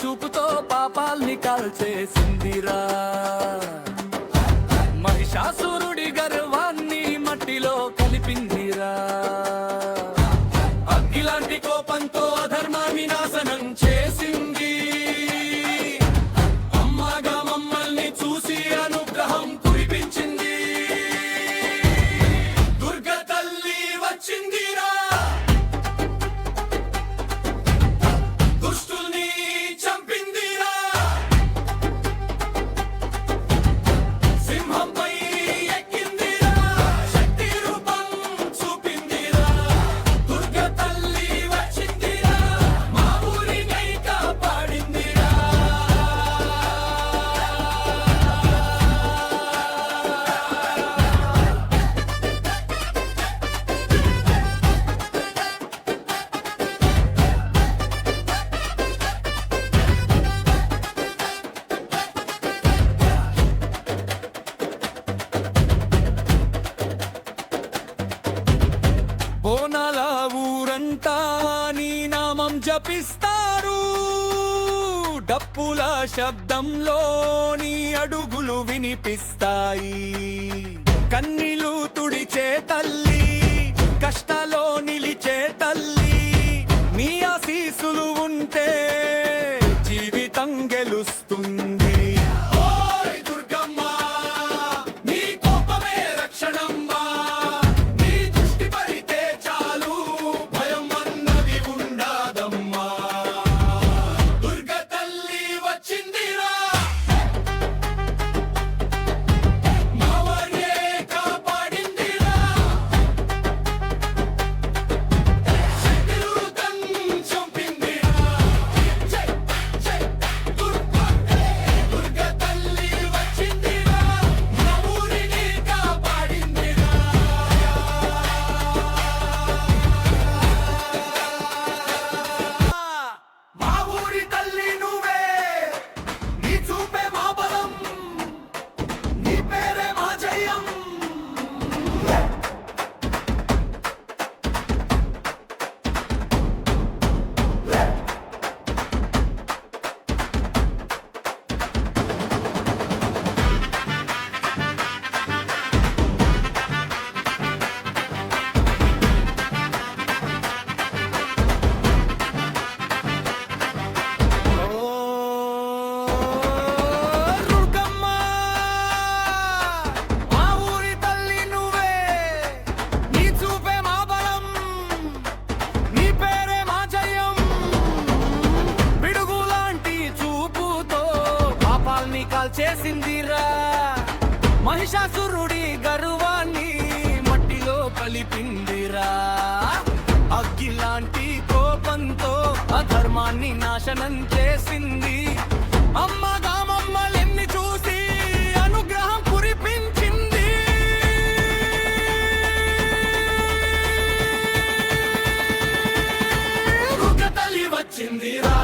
చూపుతో పాపాల్ని కాల్చేసిందిరా. మహిషాసురుడి గర్వాన్ని మట్టిలో కలిపిందిరా. అగ్గిలాంటి కోపంతో అధర్మాన్ని నాశనం చేసింది. అమ్మగా మమ్మల్ని చూసి అనుగ్రహం కురిపించింది. దుర్గ తల్లి వచ్చిందిరా. దుష్టుల్ని చంపిందిరా. సింహంపై ఎక్కిందిరా. శక్తి రూపం చూపిందిరా. దుర్గ తల్లి వచ్చిందిరా. మా ఊరినై కాపాడిందిరా. బోనాల ఊరంతా నీ నామం జపిస్తారు. డప్పుల శబ్దంలో నీ అడుగులు వినిపిస్తాయి. కన్నీళ్లు తుడిచే తల్లి, కష్టాలో నిలిచే తల్లి. నీ ఆశీస్సులు ఉంటే జీవితం గెలుస్తుంది. ఓయ్ దుర్గమ్మ, నీ కోపమే రక్షణమ్మా. నీ దృష్టి పడితే చాలు, భయం అన్నది ఉండదమ్మా. దుర్గ తల్లి వచ్చిందిరా. మా వారినే కాపాడిందిరా. శత్రువుతం చంపిందిరా. జై జై దుర్గ తల్లి వచ్చిందిరా. మా ఊరిని కాపాడిందిరా. మా ఊరి తల్లి నువ్వే. నీ చూపే మా బలం. నీ పేరే మా జయం. దుర్గమ్మ, మా ఊరి తల్లి నువ్వే. నీ చూపే మా బలం. నీ పేరే మా జయం. పిడుగులాంటి చూపుతో పాపాల్ని కాల్చేసిందిరా. మహిషాసురుడి గర్వాన్ని మట్టిలో కలిపిందిరా. అగ్గిలాంటి కోపంతో అధర్మాన్ని నాశనం చేసింది. అమ్మగా మమ్మల్ని చూసి అనుగ్రహం కురిపించింది. దుర్గ తల్లి వచ్చిందిరా.